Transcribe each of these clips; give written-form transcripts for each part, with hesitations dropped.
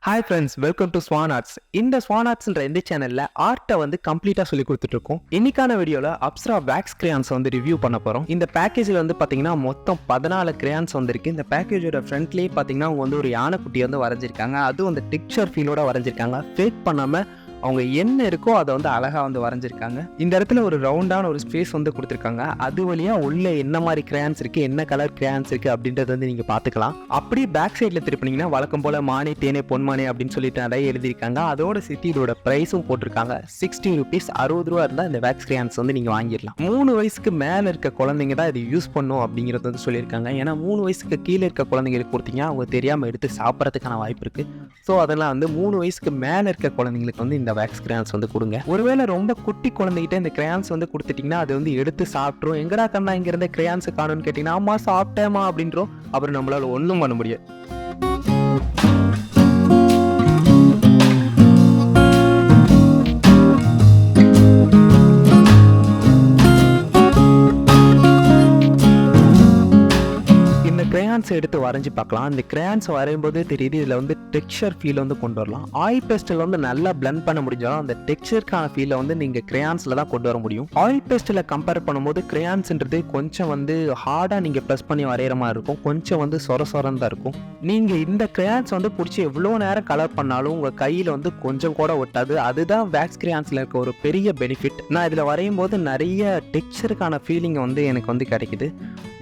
Hi friends, welcome to சுவானார்ட்ஸ். இந்த சுவானார்ட்ஸ்ன்ற இந்த சேனலில் ஆர்ட்டை வந்து கம்ப்ளீட்டாக சொல்லி கொடுத்துட்ருக்கோம். இன்னைக்கான வீடியோவில் அப்சரா வேக்ஸ் கிரேயான்ஸ் வந்து ரிவ்யூ பண்ண போகிறோம். இந்த பேக்கேஜில் வந்து பார்த்தீங்கன்னா மொத்தம் 14 கிரேயான்ஸ் வந்துருக்கு. இந்த பேக்கேஜோட ஃப்ரண்ட்லேயே பார்த்தீங்கன்னா அவங்க வந்து ஒரு யானைக்குட்டி வந்து வரைஞ்சிருக்காங்க. அதுவும் அந்த டெக்ஸ்சர் ஃபீலோட வரைஞ்சிருக்காங்க. ஃபேக் பண்ணாமல் அவங்க என்ன இருக்கோ அதை வந்து அழகாக வந்து வரைஞ்சிருக்காங்க. இந்த இடத்துல ஒரு ரவுண்டான ஒரு ஸ்பேஸ் வந்து கொடுத்துருக்காங்க. அது வழியாக உள்ள என்ன மாதிரி கிரேயான்ஸ் இருக்குது, என்ன கலர் கிரேயான்ஸ் இருக்குது அப்படின்றது வந்து நீங்கள் பார்த்துக்கலாம். அப்படியே பேக் சைடில் திருப்பினீங்கன்னா வழக்கம் போல் மானே தேனே பொன்மானே அப்படின்னு சொல்லிட்டு நிறைய எழுதியிருக்காங்க. அதோட சேர்த்து இதோட ப்ரைஸும் போட்டிருக்காங்க. 60 rupees, 60 ரூபா இருந்தால் இந்த வேக்ஸ் கிரேயான்ஸ் வந்து நீங்கள் வாங்கிடலாம். 3 வயசுக்கு மேலே இருக்க குழந்தைங்க தான் இது யூஸ் பண்ணும் அப்படிங்கிறது வந்து சொல்லியிருக்காங்க. ஏன்னா 3 வயசுக்கு கீழே இருக்க குழந்தைங்களுக்கு கொடுத்தீங்க அவங்க தெரியாமல் எடுத்து சாப்பிட்றதுக்கான வாய்ப்பு இருக்குது. ஸோ அதெல்லாம் வந்து 3 வயசுக்கு மேலே இருக்க குழந்தைங்களுக்கு வந்து இந்த வேக்ஸ் கிரேயான்ஸ் வந்து கொடுங்க. ஒருவேளை ரொம்ப குட்டி குழந்தைகிட்ட இந்த கிரேயான்ஸ் வந்து கொடுத்துட்டீங்கன்னா அது வந்து எடுத்து சாப்பிட்ரும். எங்கடா கண்ணா இங்க இருந்த கிரேயான்ஸ் காணும்னு கேட்டீங்கன்னா ஆமா சாப்பிட்டேமா அப்படின்றோம். அப்புறம் நம்மளால ஒன்றும் பண்ண முடியாது. கிரேயான்ஸ் எடுத்து வரைஞ்சி பார்க்கலாம். இந்த கிரேயான்ஸ் வரையும்போது தெரியுது இதில் வந்து டெக்ஸ்சர் ஃபீல் வந்து கொண்டு வரலாம். ஆயில் பேஸ்டில் வந்து நல்லா பிளெண்ட் பண்ண முடிஞ்சாலும் அந்த டெக்ஸ்சருக்கான ஃபீலை வந்து நீங்கள் கிரேயான்ஸில் தான் கொண்டு வர முடியும். ஆயில் பேஸ்டில் கம்பேர் பண்ணும்போது கிரேயான்ஸ்ன்றது கொஞ்சம் வந்து ஹார்டாக நீங்கள் ப்ரெஸ் பண்ணி வரைகிற மாதிரி இருக்கும். கொஞ்சம் வந்து சொரன்னு தான் இருக்கும். நீங்கள் இந்த கிரேயான்ஸ் வந்து பிடிச்சி எவ்வளோ நேரம் கலர் பண்ணாலும் உங்கள் கையில் வந்து கொஞ்சம் கூட ஒட்டாது. அதுதான் வேக்ஸ் கிரேயான்ஸில் இருக்க ஒரு பெரிய பெனிஃபிட். நான் இதில் வரையும் போது நிறைய டெக்ஸ்சருக்கான ஃபீலிங் வந்து எனக்கு வந்து கிடைக்குது.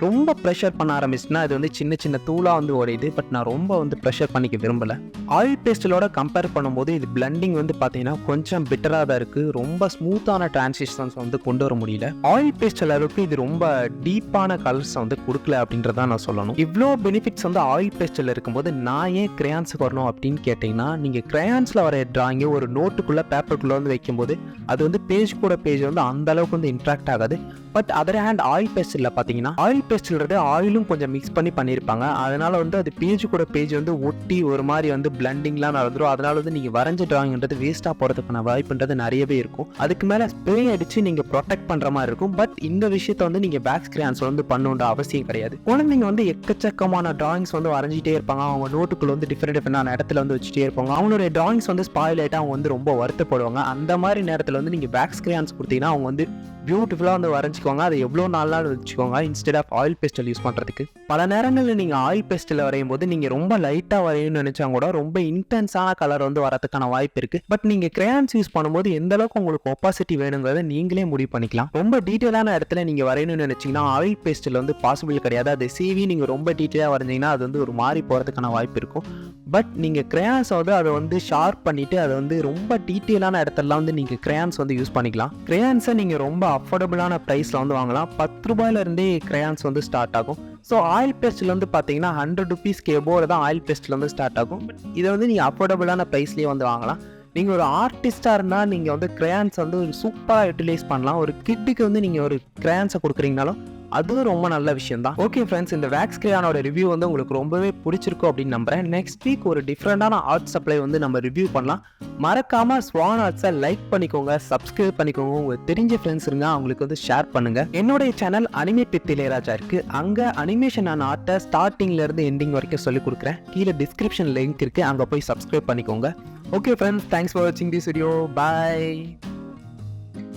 ரொம்ப ப்ரெஷர் பண்ண ஆரம்பிச்சுன்னா அது வந்து சின்ன சின்ன தூளாக வந்து உடையுது. பட் நான் ரொம்ப வந்து ப்ரெஷர் பண்ணிக்க விரும்பலை. ஆயில் பேஸ்டலோட கம்பேர் பண்ணும்போது இது பிளண்டிங் வந்து பார்த்தீங்கன்னா கொஞ்சம் பெட்டராக தான் இருக்குது. ரொம்ப ஸ்மூத்தான டிரான்சிஷன்ஸ் வந்து கொண்டு வர முடியல. ஆயில் பேஸ்டல் அளவுக்கு இது ரொம்ப டீப்பான கலர்ஸ் வந்து கொடுக்கல அப்படின்றத நான் சொல்லணும். இவ்வளோ பெனிஃபிட்ஸ் வந்து ஆயில் பேஸ்டல் இருக்கும்போது நான் ஏன் கிரேயான்ஸுக்கு வரணும் அப்படின்னு கேட்டிங்கன்னா, நீங்கள் கிரேயான்ஸில் வர டிராயிங்கை ஒரு நோட்டுக்குள்ளே பேப்பருக்குள்ளே வந்து வைக்கும்போது அது வந்து பேஜ் கூட பேஜ் வந்து அந்த அளவுக்கு வந்து இன்ட்ராக்ட் ஆகாது. பட் அதர் ஹேண்ட் ஆயில் பேஸ்டில் பார்த்தீங்கன்னா ஆயில் பேஸ்டில்றது ஆயிலும் கொஞ்சம் மிக்ஸ் பண்ணியிருப்பாங்க. அதனால வந்து அது பேஜ் கூட பேஜ் வந்து ஒட்டி ஒரு மாதிரி வந்து பிளண்டிங்லாம் நடந்துடும். அதனால வந்து நீங்கள் வரைஞ்ச டிராயிங்ன்றது வேஸ்ட்டாக போகிறதுக்கான வாய்ப்புன்றது நிறையவே இருக்கும். அதுக்கு மேலே ஸ்ப்ரே அடித்து நீங்கள் ப்ரொடெக்ட் பண்ணுற மாதிரி இருக்கும். பட் இந்த விஷயத்தை வந்து நீங்கள் வேக்ஸ் கிரேயான்ஸ் வந்து பண்ணணுன்ற அவசியம் கிடையாது. குழந்தைங்க வந்து எக்கச்சக்கமான டிராயிங்ஸ் வந்து வரைஞ்சிட்டே இருப்பாங்க. அவங்க நோட்டுக்குள்ள வந்து டிஃப்ரெண்டான இடத்துல வந்து வச்சுட்டே இருப்பாங்க. அவங்களுடைய டிராயிங்ஸ் வந்து ஸ்பாயில் ஆகிட்டு அவங்க வந்து ரொம்ப வருத்தப்படுவாங்க. அந்த மாதிரி நேரத்தில் வந்து நீங்கள் வேக்ஸ் கிரேயான்ஸ் கொடுத்தீங்கன்னா அவங்க வந்து பியூட்டிஃபுல்லாக வந்து வரைஞ்சிக்கோங்க. அதை எவ்வளோ நாள் வச்சுக்கோங்க instead of oil pastel use பண்ணுறதுக்கு. பல நேரங்களில் நீங்கள் ஆயில் பேஸ்டில் வரையும் போது நீங்கள் ரொம்ப லைட்டாக வரையணும்னு நினச்சா கூட ரொம்ப இன்டென்ஸான கலர் வந்து வரதுக்கான வாய்ப்பு இருக்குது. பட் நீங்கள் கிரேயான்ஸ் யூஸ் பண்ணும்போது எந்த அளவுக்கு உங்களுக்கு ஒப்பாசிட்டி வேணுங்கிறத நீங்களே முடிவு பண்ணிக்கலாம். ரொம்ப டீட்டெயிலான இடத்துல நீங்கள் வரையணும்னு நினச்சிங்கன்னா ஆயில் பேஸ்டில் வந்து பாசிபிள் கிடையாது. அதை சீவி நீங்கள் ரொம்ப டீட்டெயிலாக வரைஞ்சிங்கன்னா அது வந்து ஒரு மாறி போகிறதுக்கான வாய்ப்பு இருக்கும். பட் நீங்கள் கிரேயான்ஸ் வந்து அதை வந்து ஷார்ப் பண்ணிவிட்டு அதை வந்து ரொம்ப டீட்டெயிலான இடத்துலலாம் வந்து நீங்கள் கிரேயான்ஸ் வந்து யூஸ் பண்ணிக்கலாம். கிரேயான்ஸை நீங்கள் ரொம்ப அஃபோர்டபுளான ப்ரைஸில் வந்து வாங்கலாம். 10 ரூபாயிலிருந்தே கிரேயான்ஸ் வந்து ஸ்டார்ட் ஆகும். ஸோ ஆயில் பேஸ்டில் வந்து பார்த்தீங்கன்னா 100 rupeesக்கு எபோவில் தான் ஆயில் பேஸ்டில் வந்து ஸ்டார்ட் ஆகும். பட் இதை வந்து நீங்கள் அஃபோர்டபுளான ப்ரைஸ்லேயே வந்து வாங்கலாம். நீங்கள் ஒரு ஆர்டிஸ்டாக இருந்தால் நீங்கள் வந்து கிரேயான்ஸ் வந்து ஒரு சூப்பராக யூட்டிலைஸ் பண்ணலாம். ஒரு கிட்டுக்கு வந்து நீங்கள் ஒரு கிரேயான்ஸை கொடுக்குறீங்கனாலும் அதுவும் ரொம்ப நல்ல விஷயம் தான். ஓகே ஃப்ரெண்ட்ஸ், இந்த வேக்ஸ் கிரேயானோட ரிவ்யூ வந்து உங்களுக்கு ரொம்பவே பிடிச்சிருக்கும் அப்படின்னு நம்புறேன். நெக்ஸ்ட் வீக் ஒரு டிஃப்ரெண்டான ஆர்ட் சப்ளை வந்து நம்ம ரிவ்யூ பண்ணலாம். மறக்காம ஸ்வான் ஆர்ட்ஸை லைக் பண்ணிக்கோங்க, சப்ஸ்கிரைப் பண்ணிக்கோங்க. உங்களுக்கு தெரிஞ்ச ஃப்ரெண்ட்ஸ் இருங்க அவங்களுக்கு வந்து ஷேர் பண்ணுங்க. என்னுடைய சேனல் அனிமேட் வித் இளையராஜா இருக்கு. அங்கே அனிமேஷன் ஆன ஆர்ட்டை ஸ்டார்டிங்ல இருந்து எண்டிங் வரைக்கும் சொல்லி கொடுக்குறேன். கீழே டிஸ்கிரிப்ஷன் லிங்க் இருக்கு, அங்கே போய் சப்ஸ்கிரைப் பண்ணிக்கோங்க. ஓகே ஃப்ரெண்ட்ஸ், தேங்க்ஸ் ஃபார் வாட்சிங் திஸ் வீடியோ. பாய்.